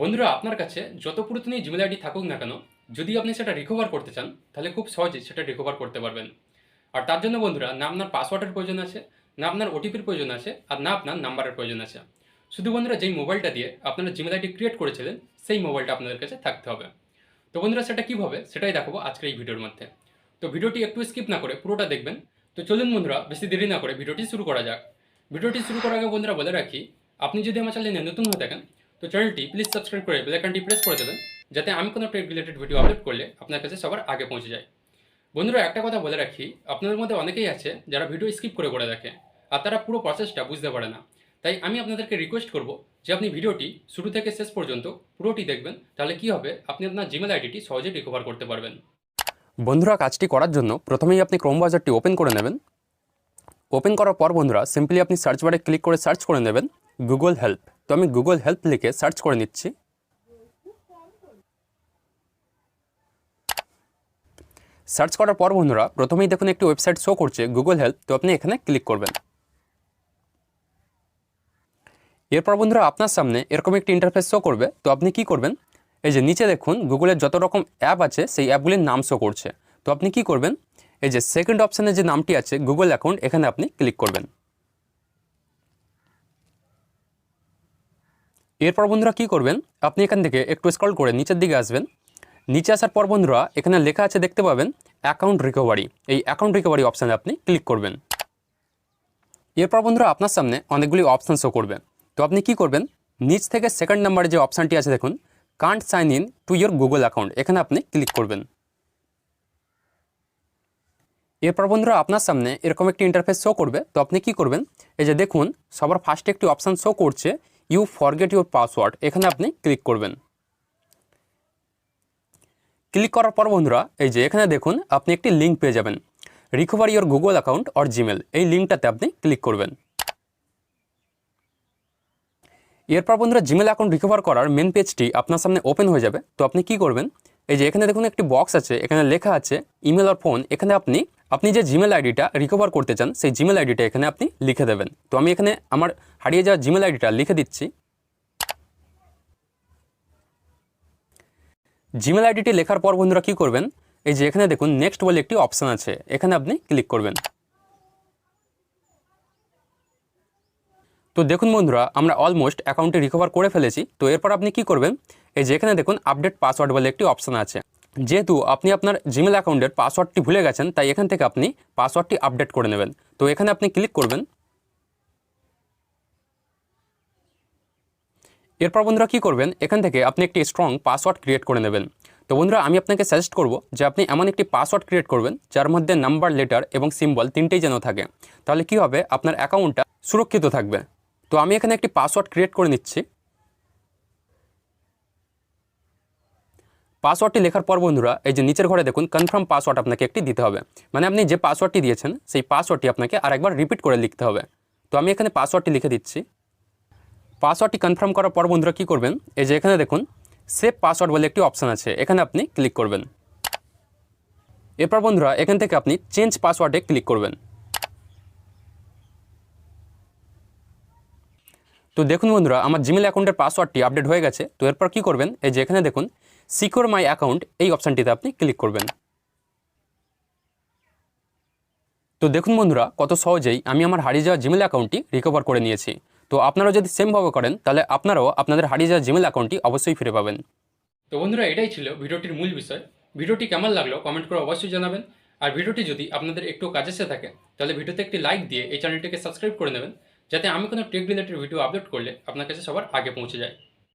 বন্ধুরা আপনার কাছে যত পুরাতনই জিমেল আইডি থাকুক না কেন, যদি আপনি সেটা রিকভার করতে চান তাহলে খুব সহজেই সেটা রিকভার করতে পারবেন। আর তার জন্য বন্ধুরা না আপনার পাসওয়ার্ডের প্রয়োজন আছে, না আপনার ওটিপির প্রয়োজন আছে, আর না আপনার নাম্বারের প্রয়োজন আছে। শুধু বন্ধুরা যেই মোবাইলটা দিয়ে আপনারা জিমেল আইডি ক্রিয়েট করেছিলেন সেই মোবাইলটা আপনাদের কাছে থাকতে হবে। তো বন্ধুরা সেটা কীভাবে সেটাই দেখাবো আজকের এই ভিডিওর মধ্যে। তো ভিডিওটি একটু স্কিপ না করে পুরোটা দেখবেন। তো চলুন বন্ধুরা বেশি দেরি না করে ভিডিওটি শুরু করা যাক। ভিডিওটি শুরু করার আগে বন্ধুরা বলে রাখি, আপনি যদি আমার চ্যানেলে নতুন হয়ে থাকেন তো চ্যানেলটি প্লিজ সাবস্ক্রাইব করে বেল আইকনটি প্রেস করে দেবেন, যাতে আমি কোনো টেক রিলেটেড ভিডিও আপলোড করলে আপনার কাছে সবার আগে পৌঁছে যায়। বন্ধুরা একটা কথা বলে রাখি, আপনাদের মধ্যে অনেকেই আছে যারা ভিডিও স্কিপ করে করে দেখে আর তারা পুরো প্রসেসটা বুঝতে পারে না। তাই আমি আপনাদেরকে রিকোয়েস্ট করব যে আপনি ভিডিওটি শুরু থেকে শেষ পর্যন্ত পুরোটি দেখবেন, তাহলে কি হবে আপনি আপনার জিমেল আইডিটি সহজে রিকভার করতে পারবেন। বন্ধুরা কাজটি করার জন্য প্রথমেই আপনি ক্রোম ব্রাউজারটি ওপেন করে নেবেন। ওপেন করার পর বন্ধুরা সিম্পলি আপনি সার্চ বারে ক্লিক করে সার্চ করে নেবেন গুগল হেল্প। তো আমি গুগল হেল্প লিখে সার্চ করে নিচ্ছি। সার্চ করার পর বন্ধুরা প্রথমেই দেখুন একটি ওয়েবসাইট শো করছে গুগল হেল্প, তো আপনি এখানে ক্লিক করবেন। এরপর বন্ধুরা আপনার সামনে এরকম একটি ইন্টারফেস শো করবে। তো আপনি কি করবেন, এই যে নিচে দেখুন গুগলের যত রকম অ্যাপ আছে সেই অ্যাপগুলির নাম শো করছে। তো আপনি কি করবেন, এই যে সেকেন্ড অপশানে যে নামটি আছে গুগল অ্যাকাউন্ট, এখানে আপনি ক্লিক করবেন। এরপর বন্ধুরা কি করবেন, আপনি এখান থেকে একটু স্ক্রল করে নিচের দিকে আসবেন। নিচে আসার পর বন্ধুরা এখানে লেখা আছে দেখতে পাবেন অ্যাকাউন্ট রিকভারি। এই অ্যাকাউন্ট রিকভারি অপশানে আপনি ক্লিক করবেন। এরপর বন্ধুরা আপনার সামনে অনেকগুলি অপশান শো করবে। তো আপনি কি করবেন, নিচ থেকে সেকেন্ড নাম্বারে যে অপশানটি আছে দেখুন can't sign in to your Google account, এখানে আপনি ক্লিক করবেন। এরপর বন্ধুরা আপনার সামনে এরকম একটি ইন্টারফেস শো করবে। তো আপনি কি করবেন, এই যে দেখুন সবার ফার্স্টে একটি অপশান শো করছে ইউ ফরগেট ইউর পাসওয়ার্ড, এখানে আপনি ক্লিক করবেন। ক্লিক করার পর বন্ধুরা এই যে এখানে দেখুন আপনি একটি লিঙ্ক পেয়ে যাবেন, recover your Google account or Gmail. এই লিঙ্কটাতে আপনি ক্লিক করবেন। এরপর বন্ধুরা জিমেল অ্যাকাউন্ট রিকভার করার মেন পেজটি আপনার সামনে ওপেন হয়ে যাবে। তো আপনি কি করবেন, এই যে এখানে দেখুন একটি বক্স আছে, এখানে লেখা আছে ইমেল আর ফোন। এখানে আপনি যে জিমেল আইডিটা রিকভার করতে চান সেই জিমেল আইডিটা এখানে আপনি লিখে দেবেন। তো আমি এখানে আমার হারিয়ে যাওয়া জিমেল আইডিটা লিখে দিচ্ছি। জিমেল আইডিটি লেখার পর বন্ধুরা কি করবেন, এই যে এখানে দেখুন নেক্সট বলে একটি অপশান আছে, এখানে আপনি ক্লিক করবেন। তো দেখুন বন্ধুরা আমরা অলমোস্ট অ্যাকাউন্টটি রিকভার করে ফেলেছি। তো এরপর আপনি কি করবেন, এই যে এখানে দেখুন আপডেট পাসওয়ার্ড বলে একটি অপশান আছে। যেহেতু আপনি আপনার জিমেল অ্যাকাউন্টের পাসওয়ার্ডটি ভুলে গেছেন, তাই এখান থেকে আপনি পাসওয়ার্ডটি আপডেট করে নেবেন। তো এখানে আপনি ক্লিক করবেন। এরপর বন্ধুরা কি করবেন, এখান থেকে আপনি একটি স্ট্রং পাসওয়ার্ড ক্রিয়েট করে নেবেন। তো বন্ধুরা আমি আপনাকে সাজেস্ট করব যে আপনি এমন একটি পাসওয়ার্ড ক্রিয়েট করবেন যার মধ্যে নাম্বার, লেটার এবং সিম্বল তিনটেই যেন থাকে। তাহলে কি হবে, আপনার অ্যাকাউন্টটা সুরক্ষিত থাকবে। তো আমি এখানে একটি পাসওয়ার্ড ক্রিয়েট করে নিচ্ছি। পাসওয়ার্ডটি লেখার পর বন্ধুরা এই যে নিচের ঘরে দেখুন কনফার্ম পাসওয়ার্ড আপনাকে একটি দিতে হবে, মানে আপনি যে পাসওয়ার্ডটি দিয়েছেন সেই পাসওয়ার্ডটি আপনাকে আরেকবার রিপিট করে লিখতে হবে। তো আমি এখানে পাসওয়ার্ডটি লিখে দিচ্ছি। পাসওয়ার্ডটি কনফার্ম করার পর বন্ধুরা কী করবেন, এই যে এখানে দেখুন সেভ পাসওয়ার্ড বলে একটি অপশান আছে, এখানে আপনি ক্লিক করবেন। এরপর বন্ধুরা এখান থেকে আপনি চেঞ্জ পাসওয়ার্ডে ক্লিক করবেন। তো দেখুন বন্ধুরা আমার জিমেল অ্যাকাউন্টের পাসওয়ার্ডটি আপডেট হয়ে গেছে। তো এরপর কী করবেন, এই যে এখানে দেখুন সিকিউর মাই অ্যাকাউন্ট, এই অপশানটিতে আপনি ক্লিক করবেন। তো দেখুন বন্ধুরা কত সহজেই আমি আমার হারিয়ে যাওয়া জিমেল অ্যাকাউন্টটি রিকভার করে নিয়েছি। তো আপনারাও যদি সেমভাবে করেন তাহলে আপনারাও আপনাদের হারিয়ে যাওয়া জিমেল অ্যাকাউন্টটি অবশ্যই ফিরে পাবেন। তো বন্ধুরা এটাই ছিল ভিডিওটির মূল বিষয়। ভিডিওটি কেমন লাগলো কমেন্ট করে অবশ্যই জানাবেন। আর ভিডিওটি যদি আপনাদের একটু কাজে এসে থাকে তাহলে ভিডিওতে একটি লাইক দিয়ে এই চ্যানেলটিকে সাবস্ক্রাইব করে নেবেন, যাতে আমি কোনো টেক রিলেটেড ভিডিও আপলোড করলে আপনার কাছে সবার আগে পৌঁছে যায়।